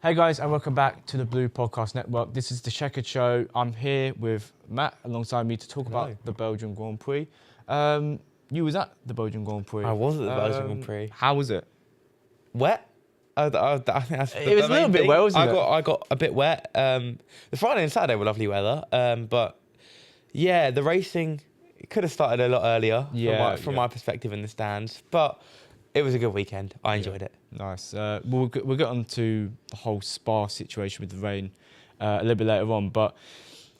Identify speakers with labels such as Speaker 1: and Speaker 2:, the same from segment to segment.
Speaker 1: Hey guys, and welcome back to the Blue Podcast Network. This is the Checkered Show. I'm here with Matt alongside me to talk about the Belgian Grand Prix. You was at the Belgian Grand Prix.
Speaker 2: I was at the Belgian Grand Prix.
Speaker 1: How was it?
Speaker 2: Wet? I think that's
Speaker 1: It was a little bit wet, wasn't it?
Speaker 2: I got a bit wet. The Friday and Saturday were lovely weather. But yeah, the racing it could have started a lot earlier from my perspective in the stands. But it was a good weekend. I enjoyed it.
Speaker 1: Nice. We'll get on to the whole Spa situation with the rain a little bit later on. But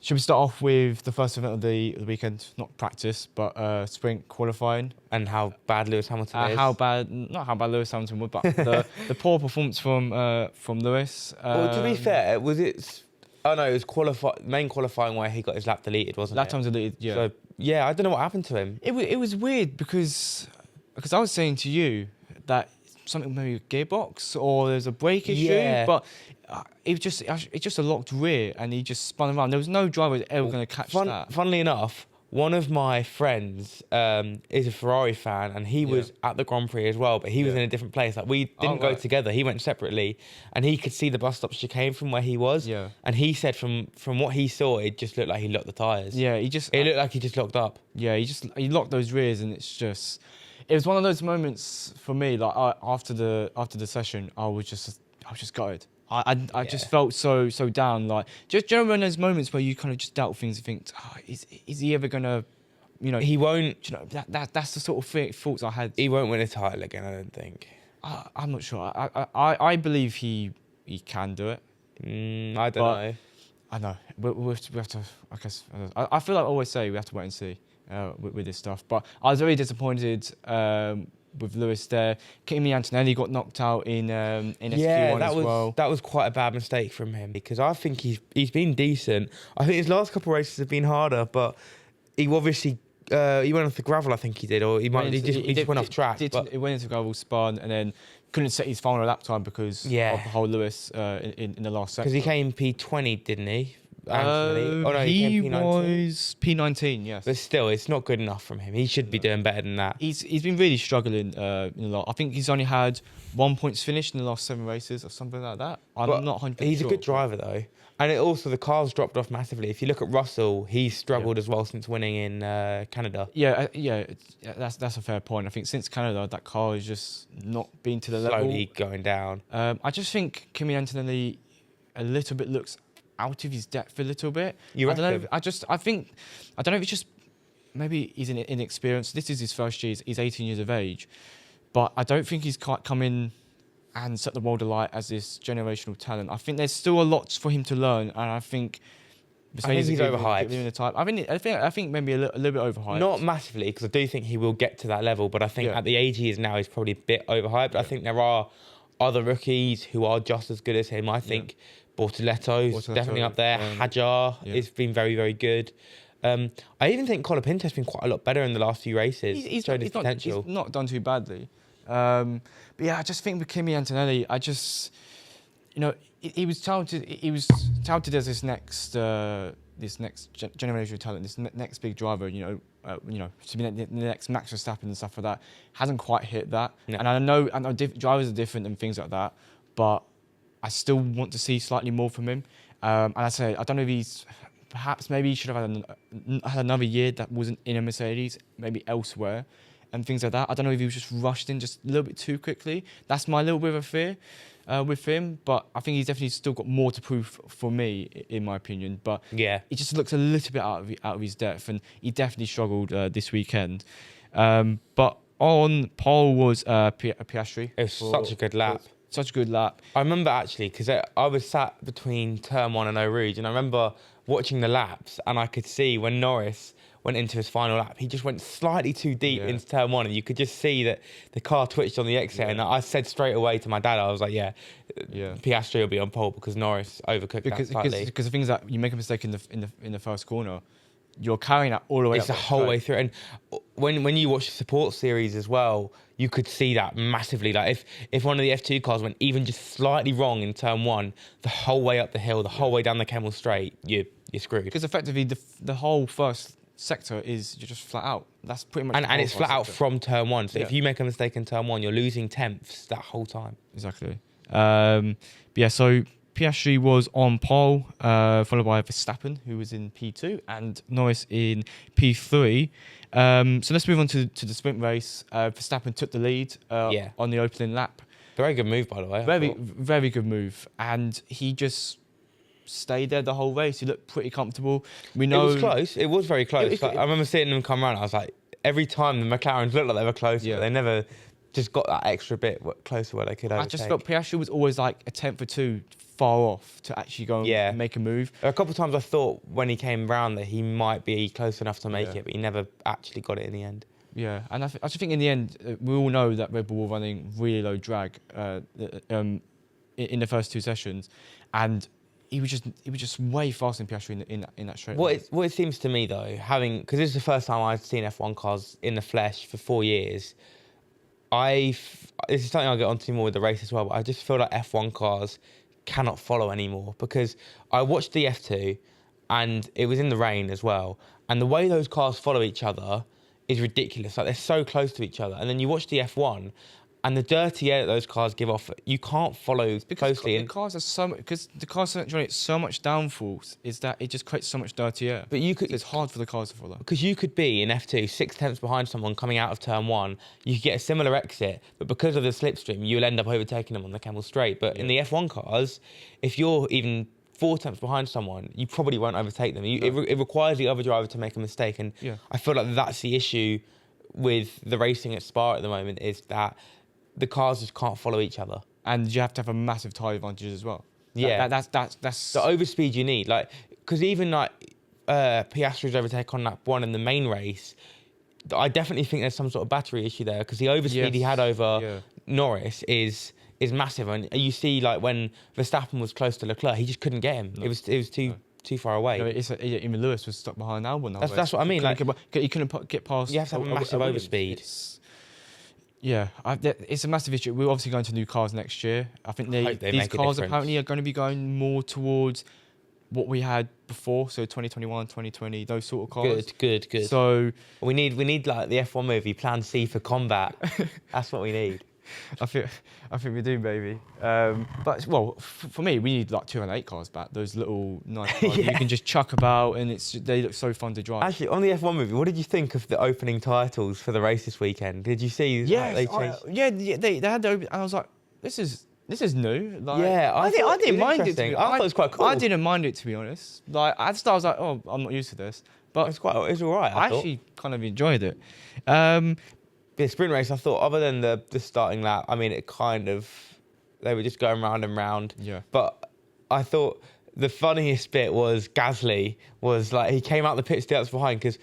Speaker 1: should we start off with the first event of the weekend? Not practice, but sprint qualifying.
Speaker 2: And how bad Lewis Hamilton is.
Speaker 1: Not how bad Lewis Hamilton was, but the poor performance from Lewis.
Speaker 2: Well, to be fair, was it... Oh no, it was main qualifying where he got his lap deleted, wasn't it?
Speaker 1: Lap time deleted, yeah.
Speaker 2: So, yeah, I don't know what happened to him.
Speaker 1: It was weird because I was saying to you that something maybe a gearbox or there's a brake issue, but it just a locked rear and he just spun around. There was no driver ever going to catch that.
Speaker 2: Funnily enough, one of my friends is a Ferrari fan and he was at the Grand Prix as well, but he was in a different place. Like we didn't go together. He went separately and he could see the bus stop chicane from where he was. Yeah. And he said from what he saw, it just looked like he locked the tyres. Yeah, it looked like he just locked up.
Speaker 1: Yeah, he locked those rears and it was one of those moments for me. Like after the session, I was just gutted. I just felt so down. Like just you know when there's moments where you kind of just doubt things and think, is he ever gonna,
Speaker 2: he won't.
Speaker 1: You know that's the sort of thoughts I had.
Speaker 2: He won't win a title again. I don't think.
Speaker 1: I'm not sure. I believe he can do it.
Speaker 2: I don't know.
Speaker 1: I know we have to. I guess I feel like I always say we have to wait and see. With this stuff, but I was very disappointed with Lewis there. Kimi Antonelli got knocked out in SQ1 as well.
Speaker 2: That was quite a bad mistake from him because I think he's been decent. I think his last couple of races have been harder, but he obviously he went off the gravel. I think he did, or he just went off track.
Speaker 1: He went into gravel, spun, and then couldn't set his final lap time because of the whole Lewis in the last sector.
Speaker 2: Because he came P20, didn't he?
Speaker 1: He was P19, yes.
Speaker 2: But still, it's not good enough from him. He should be doing better than that.
Speaker 1: He's been really struggling in a lot. I think he's only had 1 point finished in the last 7 races or something like that. I'm not 100%
Speaker 2: He's
Speaker 1: sure.
Speaker 2: a good driver though. And also the car's dropped off massively. If you look at Russell, he's struggled as well since winning in Canada.
Speaker 1: Yeah, that's a fair point. I think since Canada, that car has just not been to the level.
Speaker 2: Slowly going down.
Speaker 1: I just think Kimi Antonelli a little bit looks out of his depth a little bit.
Speaker 2: You reckon?
Speaker 1: I don't know if it's just maybe he's inexperienced. This is his first year. He's 18 years of age, but I don't think he's quite come in and set the world alight as this generational talent. I think there's still a lot for him to learn, and I think
Speaker 2: he's overhyped.
Speaker 1: I think maybe a little bit overhyped.
Speaker 2: Not massively, because I do think he will get to that level, but I think at the age he is now, he's probably a bit overhyped. Yeah. I think there are other rookies who are just as good as him. I think Bortoletto's definitely up there. Hadjar has been very, very good. I even think Colapinto's been quite a lot better in the last few races. He's shown his potential.
Speaker 1: He's not done too badly. But yeah, I just think with Kimi Antonelli, he was touted as this next generational talent, this next big driver. To be the next Max Verstappen and stuff like that. Hasn't quite hit that. No. And I know drivers are different and things like that, but I still want to see slightly more from him. And I don't know if maybe he should have had another year that wasn't in a Mercedes, maybe elsewhere, and things like that. I don't know if he was just rushed in just a little bit too quickly. That's my little bit of a fear with him. But I think he's definitely still got more to prove for me, in my opinion. But he just looks a little bit out of his depth, and he definitely struggled this weekend. But on pole was Piastri.
Speaker 2: It was such a good lap.
Speaker 1: Such a good lap.
Speaker 2: I remember actually, because I was sat between turn 1 and Eau Rouge, and I remember watching the laps, and I could see when Norris went into his final lap, he just went slightly too deep into turn 1, and you could just see that the car twitched on the exit. And I said straight away to my dad, I was like, Piastri will be on pole because Norris overcooked that slightly.
Speaker 1: Because the thing is that you make a mistake in the first corner, you're carrying that all the way.
Speaker 2: It's the whole way through. And when you watch the support series as well, you could see that massively. Like if one of the F2 cars went even just slightly wrong in turn 1, the whole way up the hill, the whole way down the Kemmel Straight, you're screwed.
Speaker 1: Because effectively the whole first sector is you're just flat out. That's pretty much.
Speaker 2: And it's flat out from turn 1. So if you make a mistake in turn 1, you're losing tenths that whole time.
Speaker 1: Exactly. Yeah, so Piastri was on pole, followed by Verstappen, who was in P2, and Norris in P3. So let's move on to the sprint race. Verstappen took the lead on the opening lap.
Speaker 2: Very good move, by the way.
Speaker 1: Very good move. And he just stayed there the whole race. He looked pretty comfortable. We know
Speaker 2: it was close. It was very close. I remember seeing them come around. I was like, every time the McLarens looked like they were close, but they never just got that extra bit closer where they could overtake.
Speaker 1: I just felt Piastri was always like a tenth or two far off to actually go and make a move.
Speaker 2: A couple of times I thought when he came round that he might be close enough to make it, but he never actually got it in the end.
Speaker 1: Yeah, and I just think in the end, we all know that Red Bull were running really low drag in the first two sessions, and he was just way faster than Piastri in that straight.
Speaker 2: What it seems to me though, because this is the first time I've seen F1 cars in the flesh for 4 years, this is something I'll get onto more with the race as well, but I just feel like F1 cars cannot follow anymore, because I watched the F2 and it was in the rain as well, and the way those cars follow each other is ridiculous. Like, they're so close to each other, and then you watch the F1 and the dirty air that those cars give off, you can't follow closely.
Speaker 1: The cars are because the cars are generate so much downforce, is that it just creates so much dirty air.
Speaker 2: But
Speaker 1: it's hard for the cars to follow.
Speaker 2: Because you could be in F2 6 tenths behind someone coming out of turn 1, you could get a similar exit, but because of the slipstream, you'll end up overtaking them on the Camel Straight. But in the F1 cars, if you're even 4 tenths behind someone, you probably won't overtake them. It requires the other driver to make a mistake, and I feel like that's the issue with the racing at Spa at the moment, is that the cars just can't follow each other,
Speaker 1: and you have to have a massive tyre advantage as well. That's
Speaker 2: the overspeed you need. Like, because even like Piastri's overtake on lap 1 in the main race, I definitely think there's some sort of battery issue there, because the overspeed he had over Norris is massive, and you see like when Verstappen was close to Leclerc, he just couldn't get him. It was too far away.
Speaker 1: Even Luce was stuck behind Albon.
Speaker 2: That's what I mean.
Speaker 1: He couldn't get past.
Speaker 2: You have to have a massive overspeed.
Speaker 1: It's a massive issue. We're obviously going to new cars next year. I think these cars apparently are going to be going more towards what we had before, so 2021, 2020, those sort of cars.
Speaker 2: Good.
Speaker 1: So
Speaker 2: we need like the F1 movie, Plan C for combat. That's what we need.
Speaker 1: I think we do, baby. But for me, we need like 208 cars back. Those little nice cars that you can just chuck about, and they look so fun to drive.
Speaker 2: Actually, on the F1 movie, what did you think of the opening titles for the race this weekend? Did you see?
Speaker 1: They had the open, and I was like, this is new. Like,
Speaker 2: I didn't mind it. I thought it was quite cool.
Speaker 1: I didn't mind it, to be honest. Like at the start, I was like, oh, I'm not used to this, but
Speaker 2: it's all right.
Speaker 1: I actually kind of enjoyed it.
Speaker 2: The sprint race, I thought, other than the starting lap, I mean, they were just going round and round.
Speaker 1: Yeah.
Speaker 2: But I thought the funniest bit was Gasly was like, he came out the pit steps behind, because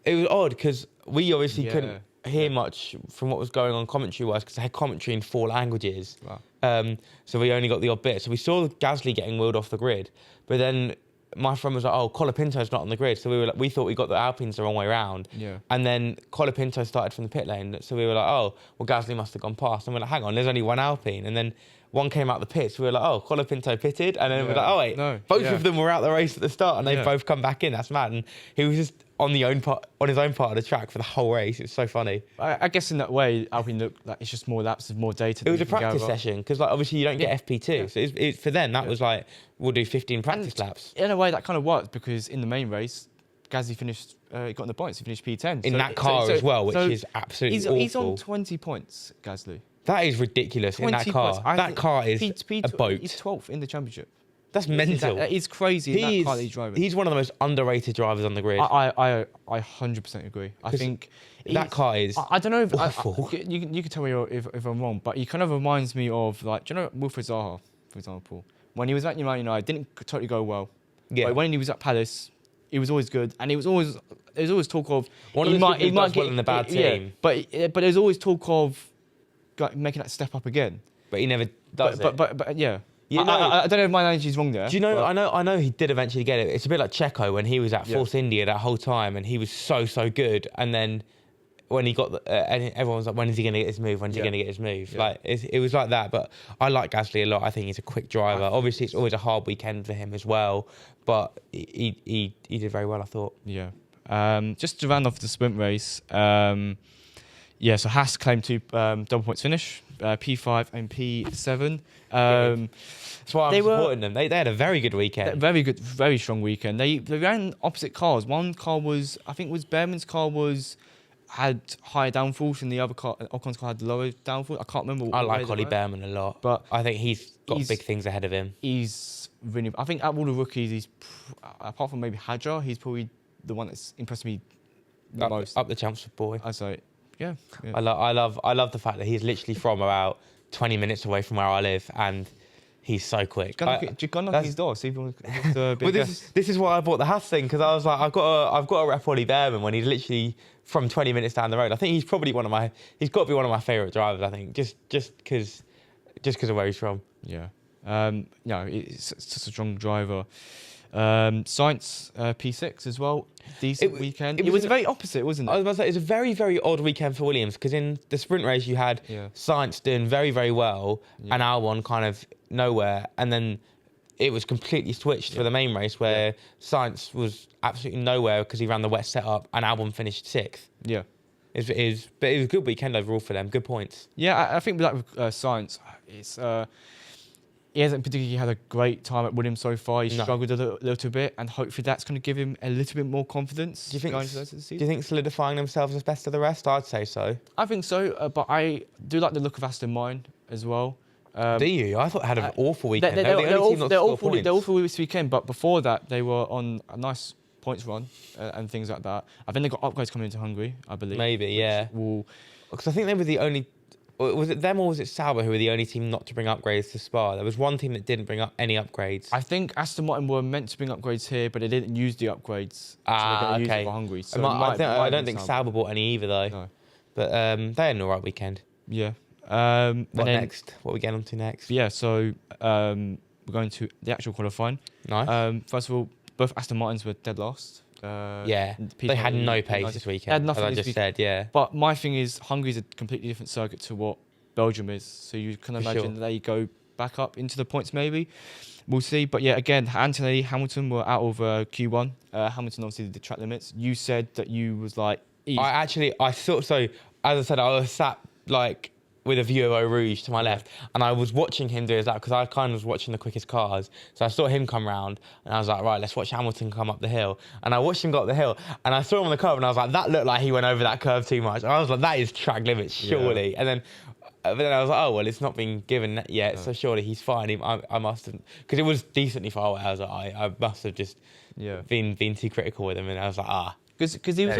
Speaker 2: it was odd, because we obviously couldn't hear much from what was going on commentary-wise, because they had commentary in 4 languages. Wow. So we only got the odd bit. So we saw Gasly getting wheeled off the grid, but then my friend was like, oh, Colapinto's not on the grid. So we thought we got the Alpines the wrong way around.
Speaker 1: Yeah.
Speaker 2: And then Colapinto started from the pit lane. So we were like, oh, well, Gasly must have gone past. And we're like, hang on, there's only one Alpine. And then one came out the pits. We were like, oh, Colapinto pitted. And then we were like, oh, wait, both of them were out the race at the start, and they've both come back in. That's mad. And he was just on his own part of the track for the whole race. It's so funny.
Speaker 1: I guess in that way, Alpine looked like it's just more laps of more data.
Speaker 2: It was a practice session, because like obviously you don't get FP2. So for them, that was like, we'll do 15 practice laps.
Speaker 1: In a way, that kind of worked, because in the main race, Gasly finished, got in the points. He finished P10
Speaker 2: in that car as well, which is absolutely awful.
Speaker 1: He's on 20 points, Gasly.
Speaker 2: That is ridiculous in that car. That car is a boat.
Speaker 1: He's 12th in the championship.
Speaker 2: That's mental.
Speaker 1: It's crazy. That car that he's driving.
Speaker 2: He's one of the most underrated drivers on the grid.
Speaker 1: I 100% agree. I think
Speaker 2: that car is.
Speaker 1: I don't know.
Speaker 2: Awful.
Speaker 1: You can tell me if I'm wrong, but he kind of reminds me of, like, do you know Wilfried Zaha, for example, when he was at United, didn't totally go well.
Speaker 2: Yeah.
Speaker 1: But when he was at Palace, he was always good, and there was always talk of
Speaker 2: one of the he might get in the bad team.
Speaker 1: But there's always talk of making that step up again.
Speaker 2: But he never does it.
Speaker 1: But yeah. I don't know if my analogy's wrong there.
Speaker 2: Do you know? I know he did eventually get it. It's a bit like Checo when he was at Force India that whole time, and he was so good. And then when he got, and everyone was like, "When is he going to get his move? When's he going to get his move?" Like it was like that. But I like Gasly a lot. I think he's a quick driver. Obviously, it's always a hard weekend for him as well. But he did very well, I thought.
Speaker 1: Yeah. Just to round off the sprint race. So Haas claimed 2 double points finish. P5 and P7.
Speaker 2: That's why I'm supporting them. They had a very good weekend.
Speaker 1: Very good, very strong weekend. They ran opposite cars. One car was, I think, Behrman's car had higher downforce, and the other car, Ocon's car, had lower downforce. I can't remember.
Speaker 2: I like Ollie Behrman a lot, but I think he's got big things ahead of him.
Speaker 1: He's really. I think out of all the rookies, apart from maybe Hadjar, he's probably the one that's impressed me the most.
Speaker 2: Up the Chelmsford boy.
Speaker 1: I'd say, yeah.
Speaker 2: I love the fact that he's literally from about 20 minutes away from where I live, and he's so quick.
Speaker 1: Go knock on his door. See if you want to be
Speaker 2: this is why I bought the Haas thing, because I was like, I've got to rep Ollie Behrman when he's literally from 20 minutes down the road. I think he's probably he's got to be one of my favourite drivers. I think just because of where he's from.
Speaker 1: Yeah. It's such a strong driver. Science P6 as well. Decent weekend. It was very opposite, wasn't it?
Speaker 2: I was about to say, it was a very, very odd weekend for Williams, because in the sprint race you had Science doing very, very well and Albon kind of nowhere, and then it was completely switched for the main race where Science was absolutely nowhere because he ran the wet setup and Albon finished 6th.
Speaker 1: Yeah.
Speaker 2: But it was a good weekend overall for them. Good points.
Speaker 1: Yeah, I think with Science, it's he hasn't particularly had a great time at Williams so far. He's struggled a little bit, and hopefully that's going to give him a little bit more confidence.
Speaker 2: Do you think solidifying themselves as best of the rest? I'd say so.
Speaker 1: I think so, but I do like the look of Aston Martin as well.
Speaker 2: Do you? I thought they had an awful weekend.
Speaker 1: They're awful this weekend, but before that they were on a nice points run and things like that. I think they got upgrades coming into Hungary, I believe.
Speaker 2: Maybe, yeah. Because I think they were the only... Was it them or was it Sauber who were the only team not to bring upgrades to Spa? There was one team that didn't bring up any upgrades.
Speaker 1: I think Aston Martin were meant to bring upgrades here, but they didn't use the upgrades. So they're going to use it for Hungary. So
Speaker 2: I don't think Sauber bought any either, though. No. But they had an all right weekend.
Speaker 1: Yeah.
Speaker 2: What next? What are we getting on to next?
Speaker 1: Yeah, so we're going to the actual qualifying.
Speaker 2: Nice.
Speaker 1: First of all, both Aston Martins were dead last.
Speaker 2: They had no pace this weekend,
Speaker 1: had nothing
Speaker 2: as I just said, yeah.
Speaker 1: But my thing is, Hungary's a completely different circuit to what Belgium is. So you can imagine they go back up into the points maybe. We'll see. But yeah, again, Antonelli, Hamilton were out of Q1. Hamilton obviously did the track limits. You said that you was like...
Speaker 2: I thought so. As I said, I was sat like with a view of Eau Rouge to my left, and I was watching him do his lap because I kind of was watching the quickest cars. So I saw him come round, and I was like, right, let's watch Hamilton come up the hill. And I watched him go up the hill, and I saw him on the curve, and I was like, that looked like he went over that curve too much. And I was like, that is track limits, surely. And then I was like, oh, well, it's not been given yet, so surely he's fine. I must have, because it was decently far away. I was like, I must have just been too critical with him, and I was like,
Speaker 1: because he was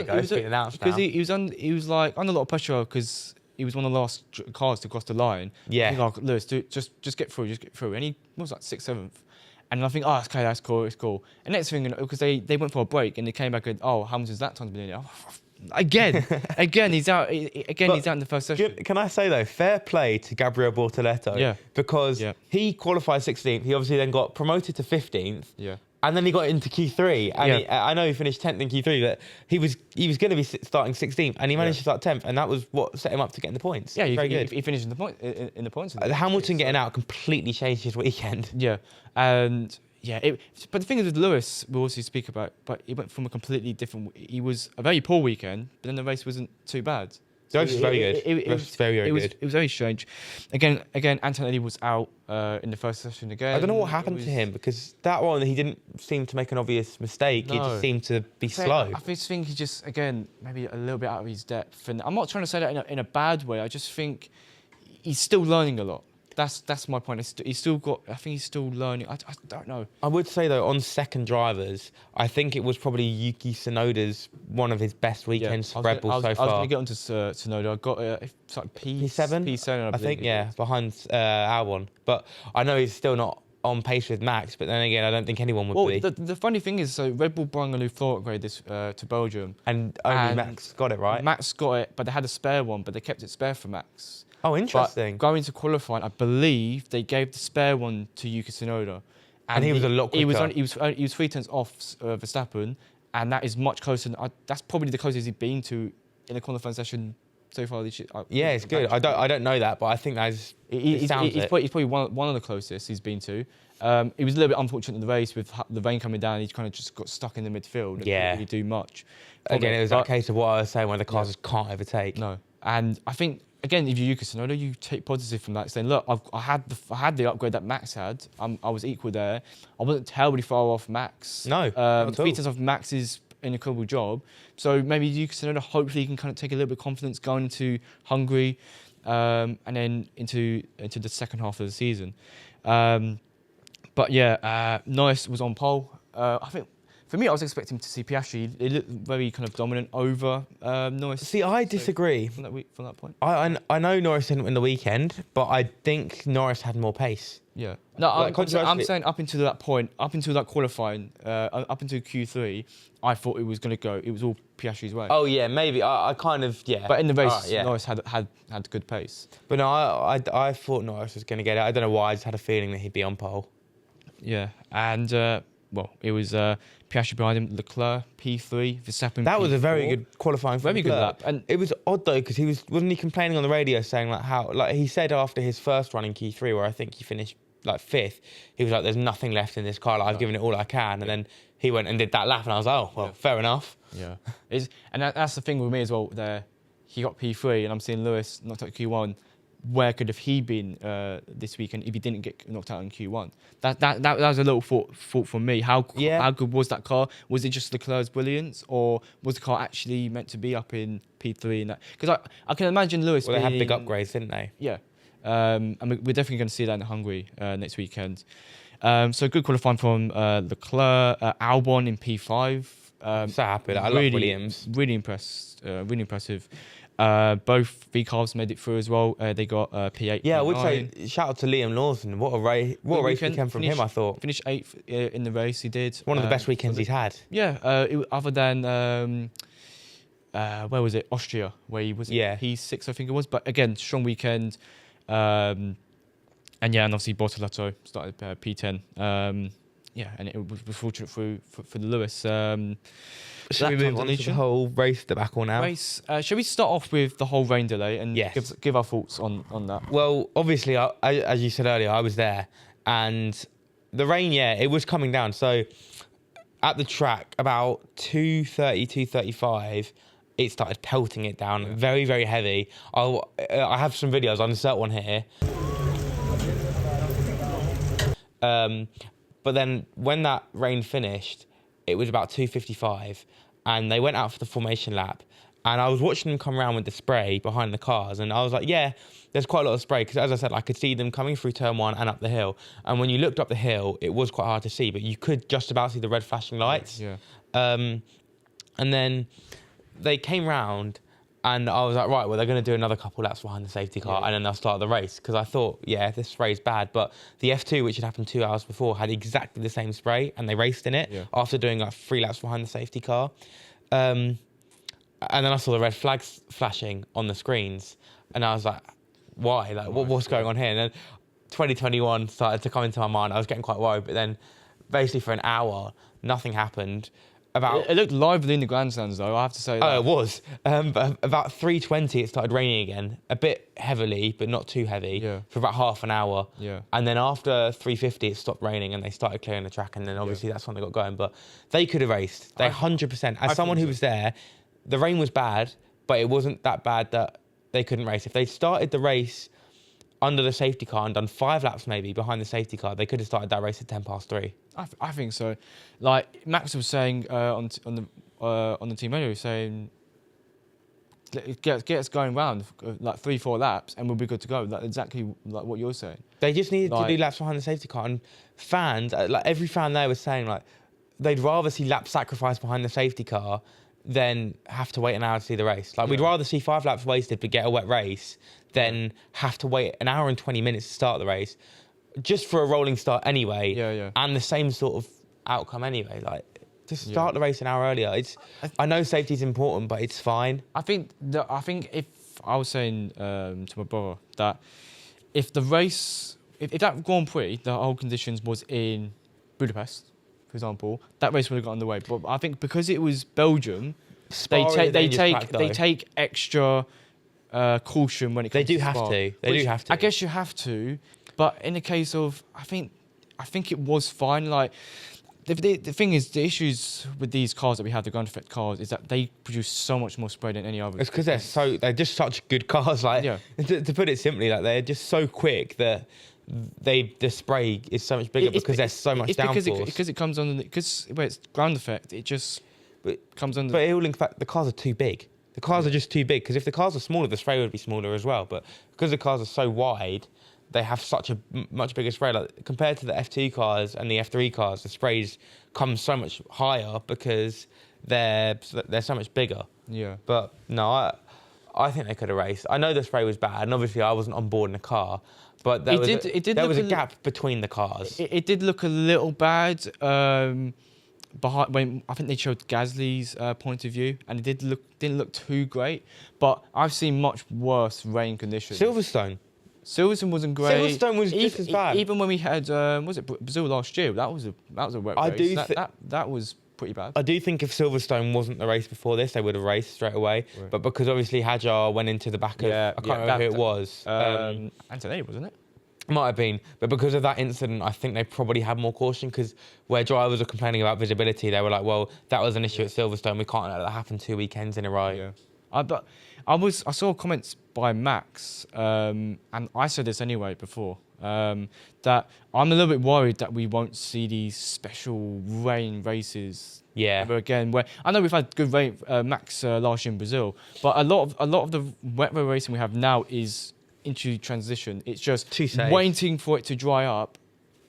Speaker 1: like under a lot of pressure because he was one of the last cars to cross the line.
Speaker 2: Yeah.
Speaker 1: He's like, Lewis, just get through. And he was like 6th, 7th. And I think, okay, that's cool, it's cool. And next thing, because they went for a break and they came back and, Hamilton's that time's been in there. Again, he's out. He's out in the first session.
Speaker 2: Can I say though, fair play to Gabriel Bortoletto.
Speaker 1: Yeah.
Speaker 2: Because he qualified 16th. He obviously then got promoted to 15th.
Speaker 1: Yeah.
Speaker 2: And then he got into Q3, and I know he finished 10th in Q3, but he was going to be starting 16th, and he managed to start 10th, and that was what set him up to get in the points.
Speaker 1: Yeah,
Speaker 2: very good.
Speaker 1: He finished in the points.
Speaker 2: Hamilton getting out completely changed his weekend.
Speaker 1: Yeah, and but the thing is with Lewis, we'll also speak about, but he went from a completely different. He was a very poor weekend, but then the race wasn't too bad.
Speaker 2: The race was very good. It was very good.
Speaker 1: It was very strange. Again, Antonelli was out in the first session again.
Speaker 2: I don't know what happened to him, because that one, he didn't seem to make an obvious mistake. No. He just seemed to be slow.
Speaker 1: I just think he just, again, maybe a little bit out of his depth. And I'm not trying to say that in a bad way. I just think he's still learning a lot. That's my point. He's still got. I think he's still learning. I don't know.
Speaker 2: I would say though, on second drivers, I think it was probably Yuki Tsunoda's one of his best weekends for Red Bull so far.
Speaker 1: I was going to get onto Tsunoda. I got it's like
Speaker 2: P7.
Speaker 1: P7, I
Speaker 2: think. Yeah, behind Albon. But I know he's still not on pace with Max. But then again, I don't think anyone would be.
Speaker 1: The funny thing is, so Red Bull brought a new floor upgrade to Belgium,
Speaker 2: and only Max got it, right?
Speaker 1: Max got it, but they had a spare one, but they kept it spare for Max.
Speaker 2: Oh, interesting.
Speaker 1: But going to qualifying, I believe they gave the spare one to Yuki Tsunoda.
Speaker 2: And he was a lot quicker.
Speaker 1: He was 3 tenths off Verstappen, and that is much closer. That's probably the closest he's been to in a qualifying session so far this year.
Speaker 2: Yeah, it's good. I don't know that, but I think that's...
Speaker 1: He's probably one of the closest he's been to. He was a little bit unfortunate in the race with the rain coming down. He kind of just got stuck in the midfield and couldn't really do much.
Speaker 2: Again, it was that case of what I was saying where the cars just can't overtake.
Speaker 1: No. And I think again, if you're Yuki Tsunoda, you take positive from that, saying, look, I had the upgrade that Max had. I was equal there. I wasn't terribly far off Max.
Speaker 2: No, not at all.
Speaker 1: 3 tenths off Max is an incredible job. So maybe Yuki Tsunoda, hopefully, he can kind of take a little bit of confidence going into Hungary, and then into the second half of the season. But yeah, Norris was on pole. I think. For me, I was expecting to see Piastri. It looked very kind of dominant over Norris.
Speaker 2: See, I disagree.
Speaker 1: From that point.
Speaker 2: I know Norris didn't win the weekend, but I think Norris had more pace.
Speaker 1: Yeah. No, I'm saying up until that point, up until that qualifying, up until Q3, I thought it was going to go. It was all Piastri's way.
Speaker 2: Oh yeah, maybe. I kind of
Speaker 1: But in the race, Norris had good pace.
Speaker 2: But no, I thought Norris was going to get it. I don't know why. I just had a feeling that he'd be on pole.
Speaker 1: Yeah, and it was Piastri behind him, Leclerc P3, Verstappen.
Speaker 2: That
Speaker 1: P4.
Speaker 2: was a very good qualifying for
Speaker 1: very
Speaker 2: Leclerc.
Speaker 1: good lap, and
Speaker 2: it was odd though because wasn't he complaining on the radio saying like he said after his first run in Q3 where I think he finished like 5th, he was like, "There's nothing left in this car. Like, I've given it all I can," and then he went and did that lap, and I was like, "Oh well, fair enough."
Speaker 1: Yeah, and that's the thing with me as well. There, he got P3, and I'm seeing Lewis knocked out Q1. Where could have he been this weekend if he didn't get knocked out in Q1? That was a little thought from me. How good was that car? Was it just Leclerc's brilliance, or was the car actually meant to be up in P3 and that? Because I can imagine Lewis.
Speaker 2: Well, they had big upgrades, didn't they?
Speaker 1: Yeah, and we're definitely going to see that in Hungary next weekend. So good qualifying from Leclerc, Albon in P5.
Speaker 2: So happy. I love Williams.
Speaker 1: Really impressed. Really impressive. Both V cars made it through as well. They got P8.
Speaker 2: Yeah,
Speaker 1: P9.
Speaker 2: I would say shout out to Liam Lawson. What a race weekend from him, I thought.
Speaker 1: Finished 8th in the race. He did
Speaker 2: one of the best weekends he's had.
Speaker 1: Yeah, other than where was it? Austria, where he was. P6, I think it was. But again, strong weekend. And obviously Bortoletto started P10. And it was fortunate for the Lewis.
Speaker 2: Shall we move on to the whole race debacle now?
Speaker 1: Shall we start off with the whole rain delay and give our thoughts on that?
Speaker 2: Well, obviously, as you said earlier, I was there, and the rain, it was coming down. So at the track, about 2:30, 2:35, it started pelting it down, very, very heavy. I have some videos. I'll insert one here. But then when that rain finished, it was about 2:55, and they went out for the formation lap. And I was watching them come around with the spray behind the cars, and I was like, there's quite a lot of spray, because as I said, I could see them coming through turn 1 and up the hill. And when you looked up the hill, it was quite hard to see, but you could just about see the red flashing lights.
Speaker 1: Yeah.
Speaker 2: And then they came round, and I was like, right, well, they're going to do another couple laps behind the safety car, and then they'll start the race. Because I thought, this spray's bad. But the F2, which had happened 2 hours before, had exactly the same spray, and they raced in it after doing like 3 laps behind the safety car. And then I saw the red flags flashing on the screens, and I was like, why? Like, what's going on here? And then 2021 started to come into my mind. I was getting quite worried, but then basically for an hour, nothing happened.
Speaker 1: It looked lively in the grandstands, though, I have to say that.
Speaker 2: Oh, it was. But about 3:20, it started raining again, a bit heavily, but not too heavy, for about half an hour.
Speaker 1: Yeah.
Speaker 2: And then after 3:50, it stopped raining, and they started clearing the track, and then obviously that's when they got going. But they could have raced. They 100%. As someone who was there, the rain was bad, but it wasn't that bad that they couldn't race. If they'd started the race under the safety car and done 5 laps maybe behind the safety car, they could have started that race at 3:10.
Speaker 1: I think so. Like Max was saying on the team radio, saying get us going round like 3-4 laps and we'll be good to go. Like exactly like what you're saying.
Speaker 2: They just needed to do laps behind the safety car, and fans, like every fan there was saying like they'd rather see lap sacrifice behind the safety car than have to wait an hour to see the race. Like we'd rather see 5 laps wasted but get a wet race than have to wait an hour and 20 minutes to start the race, just for a rolling start anyway. And the same sort of outcome anyway. Like just start the race an hour earlier. I know safety's important, but it's fine.
Speaker 1: I think if I was saying to my brother that if the race, if that Grand Prix, the whole conditions was in Budapest, for example, that race would have got underway. But I think because it was Belgium, they take extra caution when it comes to Spa.
Speaker 2: They do have to.
Speaker 1: I guess you have to, but in the case of, I think it was fine. Like the thing is, the issues with these cars that we have, the ground effect cars, is that they produce so much more spray than any other.
Speaker 2: It's because they're just such good cars. Like, to put it simply, like they're just so quick that the spray is so much bigger because there's so much downforce.
Speaker 1: Because it comes on, because where it's ground effect, it just comes under.
Speaker 2: But in fact, the cars are too big. The cars are just too big, because if the cars are smaller, the spray would be smaller as well. But because the cars are so wide, they have such a much bigger spray. Like, compared to the F2 cars and the F3 cars, the sprays come so much higher because they're so much bigger.
Speaker 1: Yeah.
Speaker 2: But no, I think they could have raced. I know the spray was bad, and obviously I wasn't on board in the car, but there was a gap between the cars.
Speaker 1: It did look a little bad. Behind, when I think they showed Gasly's point of view, and it didn't look too great. But I've seen much worse rain conditions.
Speaker 2: Silverstone
Speaker 1: wasn't great.
Speaker 2: Silverstone was just as bad.
Speaker 1: Even when we had was it Brazil last year? That was a wet race. That was pretty bad.
Speaker 2: I do think if Silverstone wasn't the race before this, they would have raced straight away. Right. But because obviously Hajar went into the back of I can't remember who it was.
Speaker 1: Antonelli, wasn't it?
Speaker 2: Might have been, but because of that incident, I think they probably had more caution, because where drivers were complaining about visibility, they were like, well, that was an issue at Silverstone. We can't let that happen 2 weekends in a row.
Speaker 1: Yeah. But I saw comments by Max, and I said this anyway before, that I'm a little bit worried that we won't see these special rain races ever again. Where I know we've had good rain, Max last year in Brazil, but a lot of the wet road racing we have now is into transition. It's just waiting for it to dry up,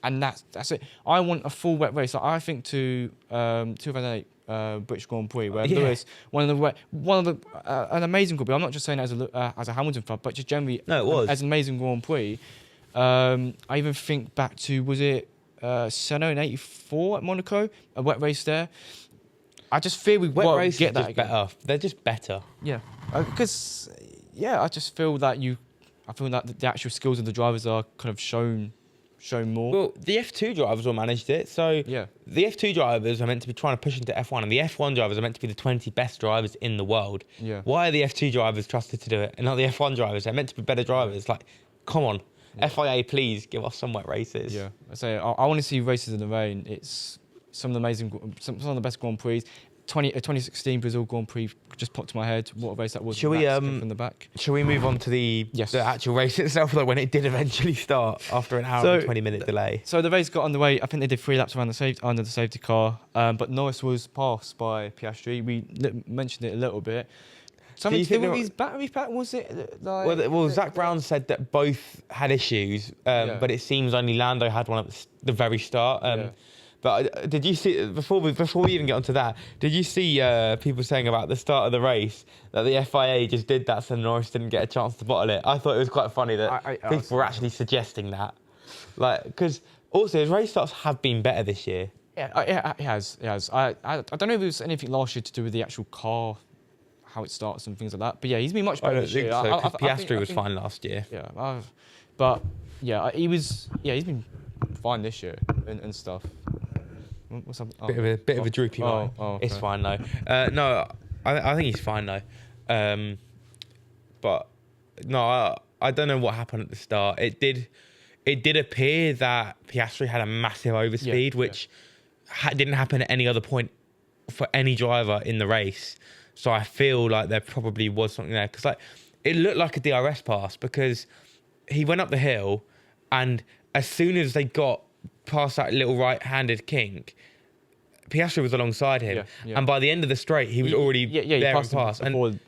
Speaker 1: and that's it. I want a full wet race. Like, I think to 2008 British Grand Prix, where Lewis, an amazing Grand Prix. I'm not just saying it as a Hamilton fan, but just generally as an amazing Grand Prix. I even think back to, was it Senna in '84 at Monaco, a wet race there. I just fear we won't get that again.
Speaker 2: Better. They're just better.
Speaker 1: Yeah, because I just feel that I feel that the actual skills of the drivers are kind of shown more.
Speaker 2: Well, the F2 drivers all managed it. So the F2 drivers are meant to be trying to push into F1, and the F1 drivers are meant to be the 20 best drivers in the world.
Speaker 1: Yeah.
Speaker 2: Why are the F2 drivers trusted to do it and not the F1 drivers? They're meant to be better drivers. Like, come on. Yeah. FIA, please give us some wet races.
Speaker 1: Yeah. I want to see races in the rain. It's some of the best Grand Prix. 2016 Brazil Grand Prix just popped to my head. What a race that was.
Speaker 2: Shall we
Speaker 1: from the back?
Speaker 2: Shall we move on to the actual race itself, though, when it did eventually start after an hour and 20-minute delay?
Speaker 1: So the race got underway. I think they did 3 laps around under the safety car, but Norris was passed by Piastri. We mentioned it a little bit. His battery pack, was it?
Speaker 2: Well, Zach Brown said that both had issues, but it seems only Lando had one at the very start. But did you see, before we even get onto that, did you see people saying about the start of the race that the FIA just did that so Norris didn't get a chance to bottle it? I thought it was quite funny that people were actually suggesting that. Like, because also his race starts have been better this year.
Speaker 1: Yeah, it has. I don't know if it was anything last year to do with the actual car, how it starts and things like that. But yeah, he's been much better this year.
Speaker 2: I don't think so, because Piastri was fine last year.
Speaker 1: Yeah, but yeah, he's been fine this year and stuff. What's up?
Speaker 2: Bit of a droopy eye. Okay. It's fine though. No, I think he's fine though. But no, I don't know what happened at the start. It did appear that Piastri had a massive overspeed, which didn't happen at any other point for any driver in the race. So I feel like there probably was something there, because it looked like a DRS pass, because he went up the hill, and as soon as they got past that little right-handed kink, Piastri was alongside him, and by the end of the straight, he was already there and past.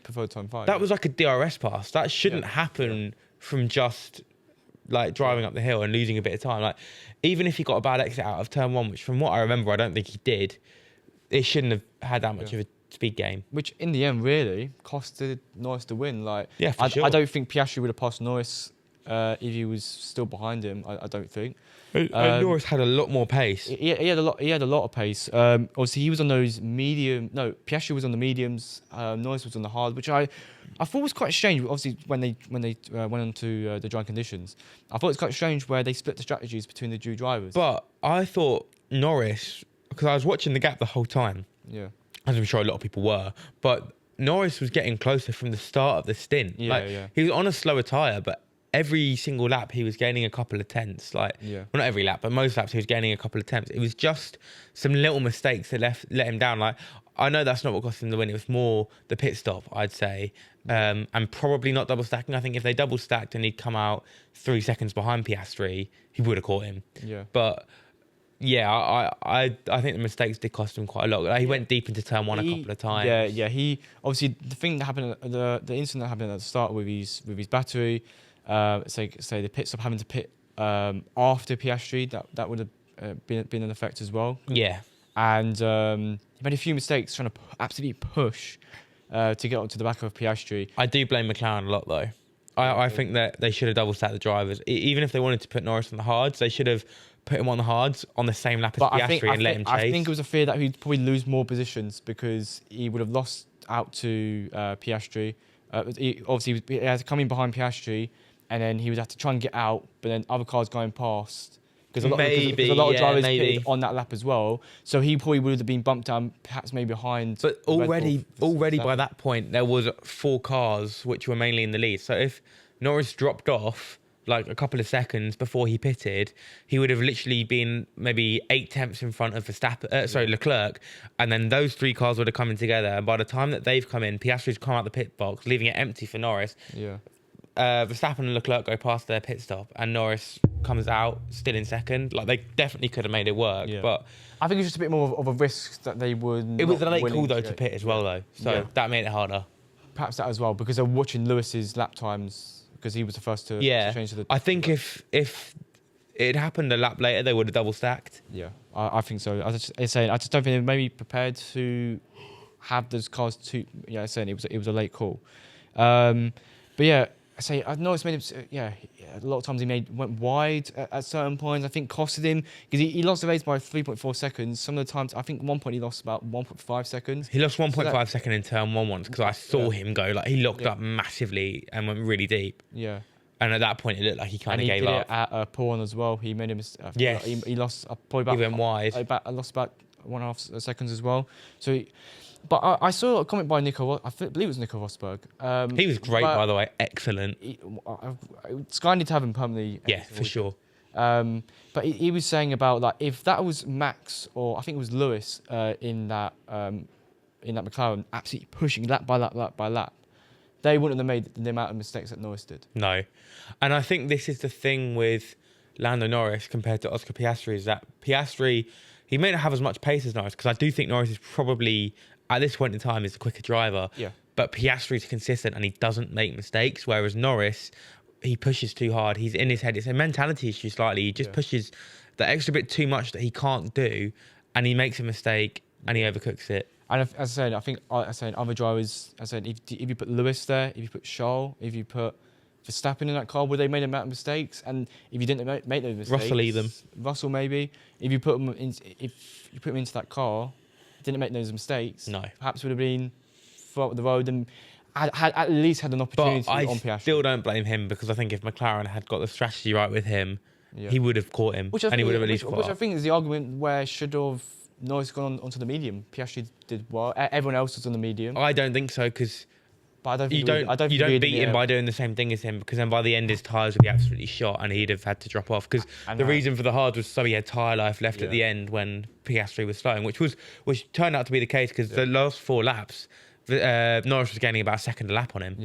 Speaker 1: Before time 5.
Speaker 2: That was like a DRS pass. That shouldn't happen from just like driving up the hill and losing a bit of time. Like, even if he got a bad exit out of turn 1, which from what I remember, I don't think he did, it shouldn't have had that much of a speed game.
Speaker 1: Which in the end really costed Norris the win. Like,
Speaker 2: sure.
Speaker 1: I don't think Piastri would have passed Norris if he was still behind him. I don't think.
Speaker 2: Norris had a lot more pace.
Speaker 1: He had a lot of pace. Obviously, he was on those medium. No, Piastri was on the mediums. Norris was on the hard, which I thought was quite strange. Obviously, when they went on to the dry conditions, I thought it was quite strange where they split the strategies between the two drivers.
Speaker 2: But I thought Norris, because I was watching the gap the whole time.
Speaker 1: Yeah,
Speaker 2: as I'm sure a lot of people were, but Norris was getting closer from the start of the stint. He was on a slower tyre, but every single lap he was gaining a couple of tenths. Like, well, not every lap, but most laps he was gaining a couple of tenths. It was just some little mistakes that let him down. Like, I know that's not what cost him the win. It was more the pit stop, I'd say, and probably not double stacking. I think if they double stacked and he'd come out 3 seconds behind Piastri, he would have caught him.
Speaker 1: Yeah.
Speaker 2: But yeah, I think the mistakes did cost him quite a lot. Like, he went deep into turn one a couple of times.
Speaker 1: Yeah. He obviously the thing that happened, the incident that happened at the start with his battery, say the pit stop having to pit after Piastri, that would have been an effect as well.
Speaker 2: Yeah.
Speaker 1: And he made a few mistakes trying to absolutely push to get onto the back of Piastri.
Speaker 2: I do blame McLaren a lot though. I think that they should have double stacked the drivers. Even if they wanted to put Norris on the hards, they should have put him on the hards on the same lap as Piastri and let him chase.
Speaker 1: I think it was a fear that he'd probably lose more positions because he would have lost out to Piastri. Obviously, he had to come in behind Piastri, and then he would have to try and get out, but then other cars going past. Because a lot of drivers pitted on that lap as well. So he probably would have been bumped down, perhaps maybe behind.
Speaker 2: But already by that point, there was 4 cars which were mainly in the lead. So if Norris dropped off like a couple of seconds before he pitted, he would have literally been maybe 8 tenths in front of Leclerc, and then those 3 cars would have come in together. And by the time that they've come in, Piastri's come out the pit box, leaving it empty for Norris.
Speaker 1: Yeah.
Speaker 2: Verstappen and Leclerc go past their pit stop, and Norris comes out still in second. Like, they definitely could have made it work, but
Speaker 1: I think it's just a bit more of a risk that they would.
Speaker 2: It was a late call though to pit as well though, so that made it harder.
Speaker 1: Perhaps that as well, because they're watching Lewis's lap times because he was the first to change to the.
Speaker 2: I think if it happened a lap later, they would have double stacked.
Speaker 1: Yeah, I think so. I just don't think they may be prepared to have those cars too. Yeah, I'm saying it was a late call, but yeah. I know it's made him. A lot of times he went wide at certain points. I think costed him because he lost the race by 3.4 seconds. Some of the times, I think one point he lost about 1.5 seconds.
Speaker 2: He lost 1.5 seconds in turn 1 once because I saw him go, like, he locked up massively and went really deep.
Speaker 1: Yeah.
Speaker 2: And at that point, it looked like he kind of gave up.
Speaker 1: And he did it at Pawn as well. He made a mistake.
Speaker 2: Yes.
Speaker 1: He lost probably about.
Speaker 2: He went wide.
Speaker 1: Lost about 1.5 seconds as well. So. But I saw a comment by Nico. I believe it was Nico Rosberg.
Speaker 2: He was great, by the way. Excellent.
Speaker 1: Sky need to have him permanently.
Speaker 2: Yeah, for sure.
Speaker 1: But he was saying about, like, if that was Max or I think it was Lewis in that McLaren absolutely pushing lap by lap, they wouldn't have made the amount of mistakes that Norris did.
Speaker 2: No, and I think this is the thing with Lando Norris compared to Oscar Piastri, is that Piastri, he may not have as much pace as Norris, because I do think Norris is probably, at this point in time, is the quicker driver.
Speaker 1: Yeah.
Speaker 2: But Piastri is consistent and he doesn't make mistakes, whereas Norris, he pushes too hard. He's in his head. It's a mentality issue slightly. He just pushes the extra bit too much that he can't do, and he makes a mistake and he overcooks it.
Speaker 1: And as I said, I think other drivers, if you put Lewis there, if you put Charles, if you put Verstappen in that car, would they made a amount of mistakes? And if you didn't make those mistakes,
Speaker 2: Russell either.
Speaker 1: Russell maybe. If you put him into that car, didn't make those mistakes,
Speaker 2: no,
Speaker 1: perhaps would have been throughout the road and had at least had an opportunity on Piastri.
Speaker 2: I still don't blame him, because I think if McLaren had got the strategy right with him, he would have caught him, and he would have at least caught
Speaker 1: Which
Speaker 2: up.
Speaker 1: I think is the argument where should have Norris gone onto the medium. Piastri did well. Everyone else was on the medium.
Speaker 2: I don't think so, because you don't beat him by doing the same thing as him, because then by the end his tyres would be absolutely shot and he'd have had to drop off, because the reason for the hard was so he had tyre life left at the end when Piastri was slowing, which turned out to be the case, because the last 4 laps Norris was gaining about a second a lap on him.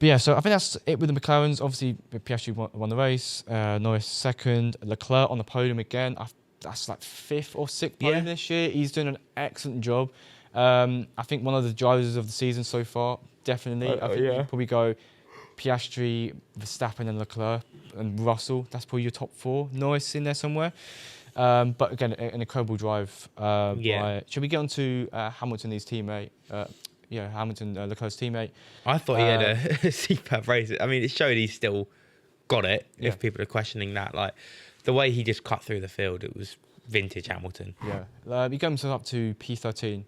Speaker 1: But yeah, so I think that's it with the McLarens. Obviously, Piastri won the race. Norris second. Leclerc on the podium again. That's like 5th or 6th podium this year. He's doing an excellent job. I think one of the drivers of the season so far, definitely. I think you'd probably go Piastri, Verstappen and Leclerc and Russell. That's probably your top 4. Norris in there somewhere. But again, an incredible drive. Should we get on to Hamilton, his teammate? Hamilton, Leclerc's teammate.
Speaker 2: I thought he had a superb race. I mean, it showed he's still got it, if people are questioning that. Like, the way he just cut through the field, it was vintage Hamilton.
Speaker 1: Yeah. He comes up to P13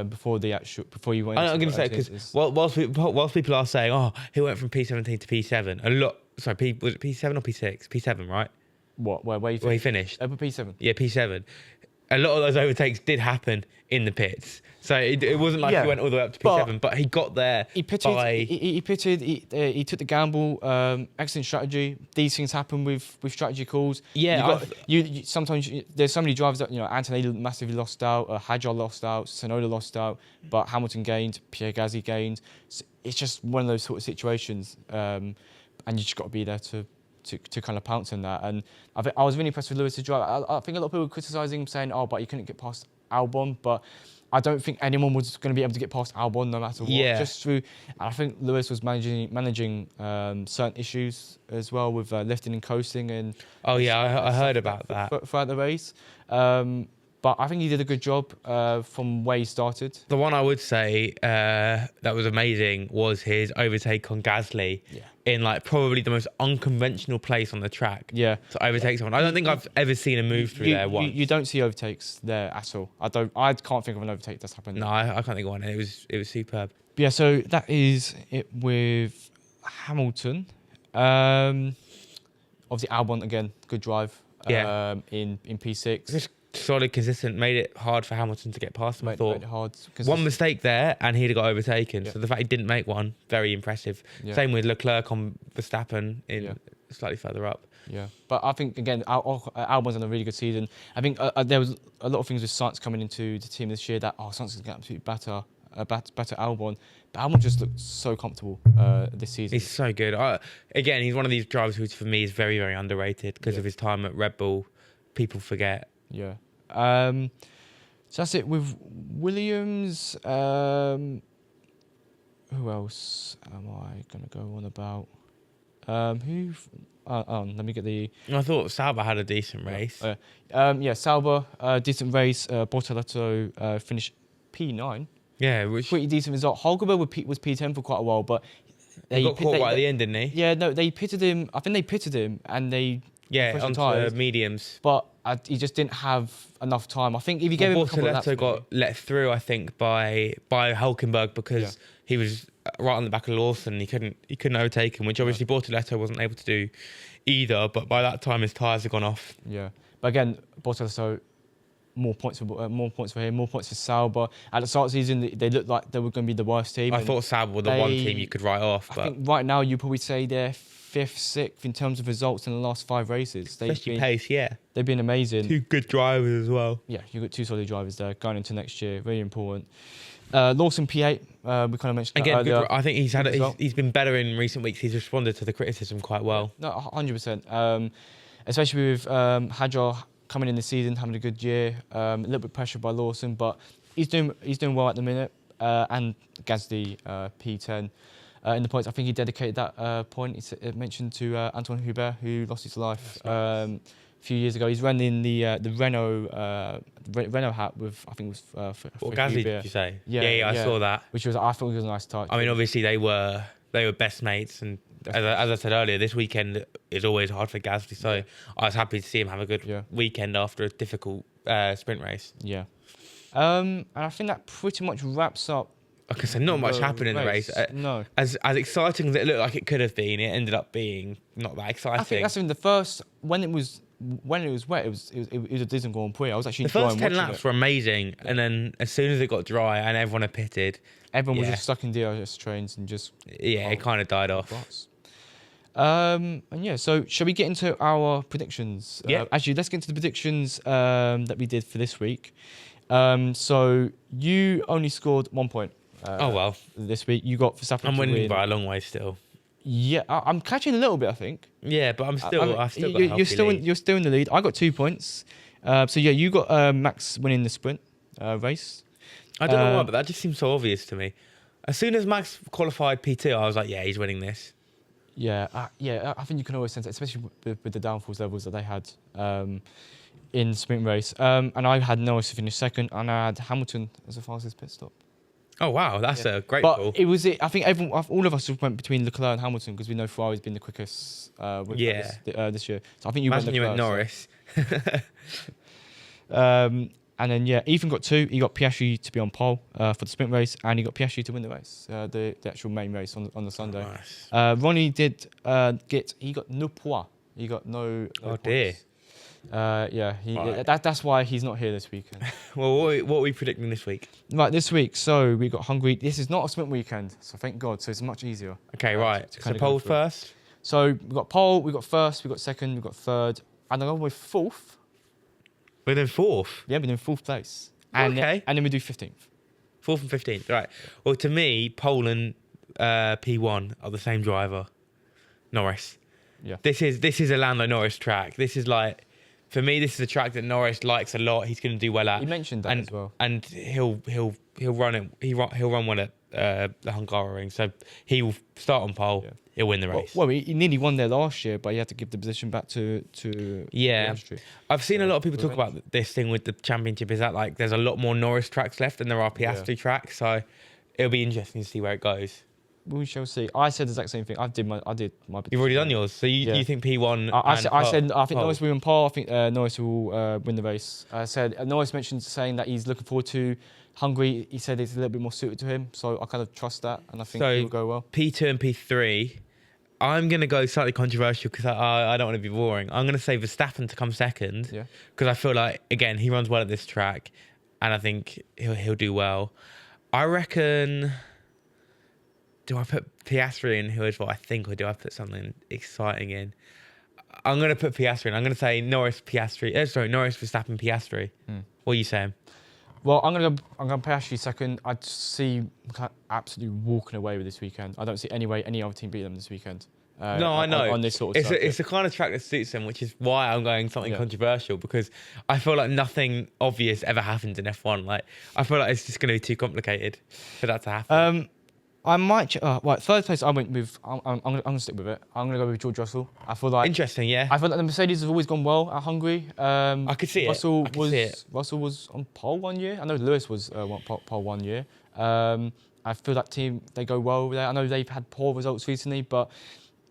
Speaker 1: before you went.
Speaker 2: I'm going to say, because whilst people are saying, oh, he went from P17 to P7, was it P7 or P6? P7, right?
Speaker 1: What? Where he finished?
Speaker 2: Where he finished?
Speaker 1: P7.
Speaker 2: Yeah, P7. A lot of those overtakes did happen in the pits. So it wasn't like he went all the way up to P7, but he got there.
Speaker 1: He pitted. He pitted. He took the gamble. Excellent strategy. These things happen with strategy calls.
Speaker 2: Yeah.
Speaker 1: Sometimes there's so many drivers that Antonelli massively lost out. Hadjar lost out. Tsunoda lost out. But Hamilton gained. Pierre Gasly gained. So it's just one of those sort of situations, and you just got to be there to kind of pounce on that. And I was really impressed with Lewis's drive. I think a lot of people were criticising him, saying, "Oh, but he couldn't get past Albon," but I don't think anyone was going to be able to get past Albon no matter what.
Speaker 2: Yeah.
Speaker 1: Just through, I think Lewis was managing certain issues as well with lifting and coasting and.
Speaker 2: Oh yeah, I heard about that
Speaker 1: throughout the race. But I think he did a good job from where he started.
Speaker 2: The one I would say that was amazing was his overtake on Gasly in like probably the most unconventional place on the track.
Speaker 1: Yeah.
Speaker 2: To overtake someone. I don't think I've ever seen a move through there once.
Speaker 1: You don't see overtakes there at all. I can't think of an overtake that's happened.
Speaker 2: No, I can't think of one. It was superb.
Speaker 1: Yeah, so that is it with Hamilton. Obviously Albon again, good drive.
Speaker 2: Yeah.
Speaker 1: In P6.
Speaker 2: Just solid, consistent, made it hard for Hamilton to get past him. I thought
Speaker 1: made it hard.
Speaker 2: One mistake there and he'd have got overtaken.
Speaker 1: Yeah.
Speaker 2: So the fact he didn't make one, very impressive.
Speaker 1: Yeah.
Speaker 2: Same with Leclerc on Verstappen in slightly further up.
Speaker 1: Yeah, but I think again, Albon's on a really good season. I think there was a lot of things with Sainz coming into the team this year that Sainz is going to absolutely better Albon. But Albon just looked so comfortable this season.
Speaker 2: He's so good. Again, he's one of these drivers who, for me, is very, very underrated because of his time at Red Bull. People forget.
Speaker 1: Yeah. So that's it with Williams. Who else am I going to go on about? Let me get the...
Speaker 2: I thought Sauber had a decent race.
Speaker 1: Sauber, decent race. Bortoletto finished P9.
Speaker 2: Yeah, which...
Speaker 1: Pretty decent result. Hulkenberg was P10 for quite a while, but...
Speaker 2: He got caught right at the end, didn't he?
Speaker 1: Yeah, no, they pitted him. I think they pitted him and they...
Speaker 2: Yeah, onto mediums.
Speaker 1: But he just didn't have enough time. I think if you gave him a couple of laps...
Speaker 2: Bortoletto got let through, I think, by Hulkenberg because he was right on the back of Lawson. He couldn't overtake him, which obviously Bortoletto wasn't able to do either. But by that time, his tyres had gone off.
Speaker 1: Yeah, but again, Bortoletto, more points for him, more points for Sauber. At the start of the season, they looked like they were going to be the worst team.
Speaker 2: I thought Sauber were the one team you could write off.
Speaker 1: I think right now, you probably say they're 5th, 6th in terms of results in the last 5 races.
Speaker 2: Especially pace,
Speaker 1: They've been amazing.
Speaker 2: 2 good drivers as well.
Speaker 1: Yeah, you've got 2 solid drivers there going into next year. Very important. Lawson P8, we kind of mentioned that earlier.
Speaker 2: I think he's been better in recent weeks. He's responded to the criticism quite well.
Speaker 1: No, 100%. Especially with Hadjar coming in this season, having a good year. A little bit pressured by Lawson, but he's doing well at the minute. And Gasly P10 in the points. I think he dedicated that point. It mentioned to Antoine Hubert, who lost his life a few years ago. He's running the Renault hat with, I think it was for
Speaker 2: Gasly,
Speaker 1: Hubert.
Speaker 2: did you say? Yeah, I saw that.
Speaker 1: Which I thought was a nice touch.
Speaker 2: I mean, obviously they were best mates, and as I said earlier, this weekend is always hard for Gasly. So I was happy to see him have a good weekend after a difficult sprint race.
Speaker 1: Yeah, and I think that pretty much wraps up.
Speaker 2: Like I said, not much happened in the race.
Speaker 1: No.
Speaker 2: As exciting as it looked like it could have been, it ended up being not that exciting.
Speaker 1: I think that's in the first when it was wet. It was a decent Grand Prix. I was actually
Speaker 2: the first 10 laps were amazing, and then as soon as it got dry and everyone had pitted,
Speaker 1: everyone was just stuck in DRS trains and just
Speaker 2: it kind of died off.
Speaker 1: And so shall we get into our predictions?
Speaker 2: Yeah.
Speaker 1: Actually, let's get into the predictions that we did for this week. So you only scored 1 point. This week you got Verstappen.
Speaker 2: I'm winning by a long way still.
Speaker 1: Yeah, I'm catching a little bit, I think.
Speaker 2: Yeah, but I've still got
Speaker 1: you're still in the lead. I got 2 points. So yeah, you got Max winning the sprint race.
Speaker 2: I don't know why, but that just seems so obvious to me. As soon as Max qualified P2, I was like, yeah, he's winning this.
Speaker 1: Yeah, I think you can always sense it, especially with the downforce levels that they had in the sprint race. And I had Norris to finish second, and I had Hamilton as the fastest pit stop.
Speaker 2: Oh wow, that's a great call.
Speaker 1: I think all of us went between Leclerc and Hamilton because we know Ferrari's been the quickest this year. So I think you went
Speaker 2: Norris.
Speaker 1: And then Ethan got 2. He got Piastri to be on pole for the sprint race, and he got Piastri to win the race, the actual main race on the Sunday.
Speaker 2: Nice.
Speaker 1: Ronnie did he got no points. He got no.
Speaker 2: Oh dear.
Speaker 1: Yeah,
Speaker 2: Right.
Speaker 1: that's why he's not here this weekend.
Speaker 2: Well, what are we predicting this week?
Speaker 1: Right, this week, so we got Hungary. This is not a sprint weekend, so thank God. So it's much easier.
Speaker 2: Okay, right.
Speaker 1: To
Speaker 2: So
Speaker 1: kinda go
Speaker 2: poll
Speaker 1: through it.
Speaker 2: first.
Speaker 1: So we got pole, we got first, we got second, we got third, and I'm going with fourth.
Speaker 2: We're in fourth.
Speaker 1: Yeah, we're in fourth place. And
Speaker 2: Okay.
Speaker 1: and then we do 15th.
Speaker 2: Fourth and 15th. Right. Well, to me, pole and P1 are the same driver. Norris.
Speaker 1: Yeah.
Speaker 2: This is a Lando Norris track. This is like, for me, this is a track that Norris likes a lot. He's going to do well at.
Speaker 1: He mentioned that
Speaker 2: and,
Speaker 1: as well.
Speaker 2: And he'll run it. He'll run well at the Hungaroring. So he will start on pole.
Speaker 1: Yeah.
Speaker 2: He'll win the race.
Speaker 1: Well, he nearly won there last year, but he had to give the position back to
Speaker 2: Yeah.
Speaker 1: Piastri.
Speaker 2: I've seen a lot of people talk
Speaker 1: revenge.
Speaker 2: about this thing with the championship. Is that like there's a lot more Norris tracks left than there are Piastri tracks. So it'll be interesting to see where it goes.
Speaker 1: We shall see. I said the exact same thing. I did my.
Speaker 2: You've already done yours. So you think P1?
Speaker 1: I said I think
Speaker 2: pole.
Speaker 1: Norris will win pole. I think Norris will win the race. I said Norris mentioned saying that he's looking forward to Hungary. He said it's a little bit more suited to him, so I kind of trust that, and I think it will go well.
Speaker 2: P2 and P3. I'm going to go slightly controversial because I don't want to be boring. I'm going to say Verstappen to come second because I feel like, again, he runs well at this track and I think he'll do well. I reckon, do I put Piastri in who is what I think, or do I put something exciting in? I'm going to put Piastri in. I'm going to say Norris, Verstappen, Piastri. What are you saying?
Speaker 1: Well, I'm gonna Piastri second. I see absolutely walking away with this weekend. I don't see any way any other team beat them this weekend.
Speaker 2: No, I know.
Speaker 1: On this sort of
Speaker 2: it's the kind of track that suits them, which is why I'm going something controversial, because I feel like nothing obvious ever happens in F1. Like, I feel like it's just going to be too complicated for that to happen.
Speaker 1: I might. Right, third place. I went with. I'm gonna stick with it. I'm gonna go with George Russell. I feel like
Speaker 2: Interesting, yeah.
Speaker 1: I feel like the Mercedes have always gone well at Hungary.
Speaker 2: I could see
Speaker 1: Russell
Speaker 2: it.
Speaker 1: Russell was on pole one year. I know Lewis was on pole one year. I feel that team, they go well over there. I know they've had poor results recently, but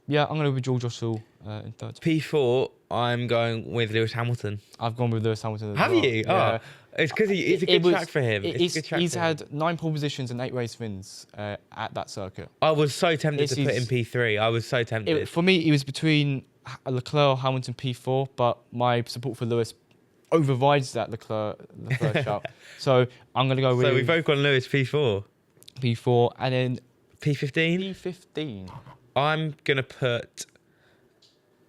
Speaker 1: yeah, I'm going to go with George Russell in third.
Speaker 2: P4, I'm going with Lewis Hamilton.
Speaker 1: I've gone with Lewis Hamilton as
Speaker 2: Have
Speaker 1: well.
Speaker 2: you?
Speaker 1: Yeah.
Speaker 2: Oh, it's because it's a good track for him. It's a good track
Speaker 1: he's
Speaker 2: for him.
Speaker 1: had 9 pole positions and 8 race wins at that circuit.
Speaker 2: I was so tempted to put in P3. I was so tempted.
Speaker 1: For me, it was between Leclerc, Hamilton, P4, but my support for Lewis overrides that Leclerc shout. So I'm going to go with...
Speaker 2: So we've both gone Lewis P4.
Speaker 1: P4, and then...
Speaker 2: P15?
Speaker 1: P15.
Speaker 2: I'm going to put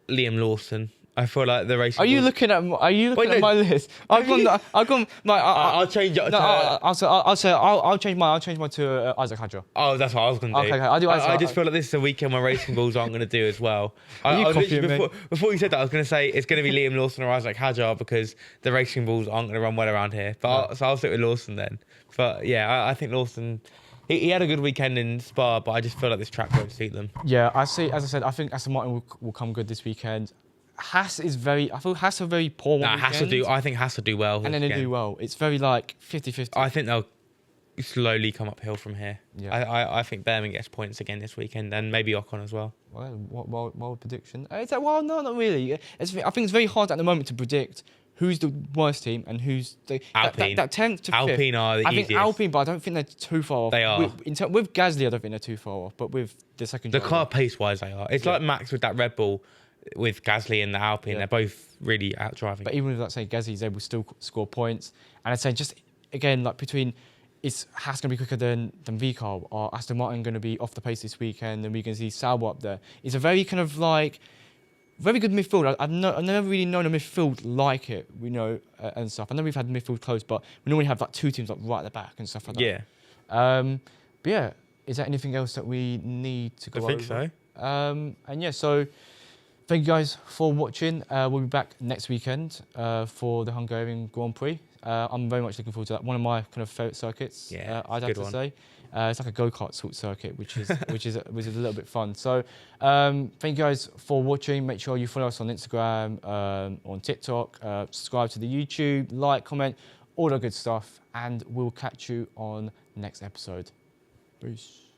Speaker 2: Liam Lawson. I feel like the race.
Speaker 1: Are you looking at my list? I've gone.
Speaker 2: I'll change it.
Speaker 1: I'll change mine to Isaac Hadjar.
Speaker 2: Oh, that's what I was going to do.
Speaker 1: Okay, I'll do Isaac.
Speaker 2: I just feel like this is a weekend where racing balls aren't going to do as well. Before you said that, I was going to say it's going to be Liam Lawson or Isaac Hadjar because the racing balls aren't going to run well around here. But so I'll stick with Lawson then. But yeah, I think Lawson. He had a good weekend in Spa, but I just feel like this track won't suit them.
Speaker 1: Yeah, I see. As I said, I think Aston Martin will come good this weekend. I feel Haas are very poor one weekend.
Speaker 2: I think Haas will do well.
Speaker 1: And then they do well. It's very like 50-50.
Speaker 2: I think they'll slowly come uphill from here.
Speaker 1: Yeah.
Speaker 2: I think Behrman gets points again this weekend, and maybe Ocon as well.
Speaker 1: Well, wild prediction. Well, no, not really. I think it's very hard at the moment to predict who's the worst team and who's the...
Speaker 2: Alpine.
Speaker 1: That 10th to 5th.
Speaker 2: Alpine are the easiest.
Speaker 1: I think Alpine, but I don't think they're too far off.
Speaker 2: They are.
Speaker 1: With Gasly, I don't think they're too far off, but with the second
Speaker 2: The
Speaker 1: driver,
Speaker 2: car pace-wise, they are. It's like Max with that Red Bull, with Gasly and the Alpine. They're both really out-driving.
Speaker 1: But even with that, say, Gasly's able to still score points. And I'd say just, again, like between... Is Haas going to be quicker than Vicar? Or Aston Martin going to be off the pace this weekend? And we can see Sauber up there. It's a very kind of like... Very good midfield. I've never really known a midfield like it, and stuff. I know we've had midfield close, but we normally have like 2 teams like right at the back and stuff like that.
Speaker 2: Yeah.
Speaker 1: But yeah, is there anything else that we need to go over?
Speaker 2: I think so.
Speaker 1: And yeah, so thank you guys for watching. We'll be back next weekend for the Hungarian Grand Prix. I'm very much looking forward to that. One of my kind of favourite circuits.
Speaker 2: Yeah,
Speaker 1: I'd have to say. It's like a go-kart sort of circuit, which is a little bit fun. So thank you guys for watching. Make sure you follow us on Instagram, on TikTok, subscribe to the YouTube, like, comment, all that good stuff, and we'll catch you on next episode. Peace.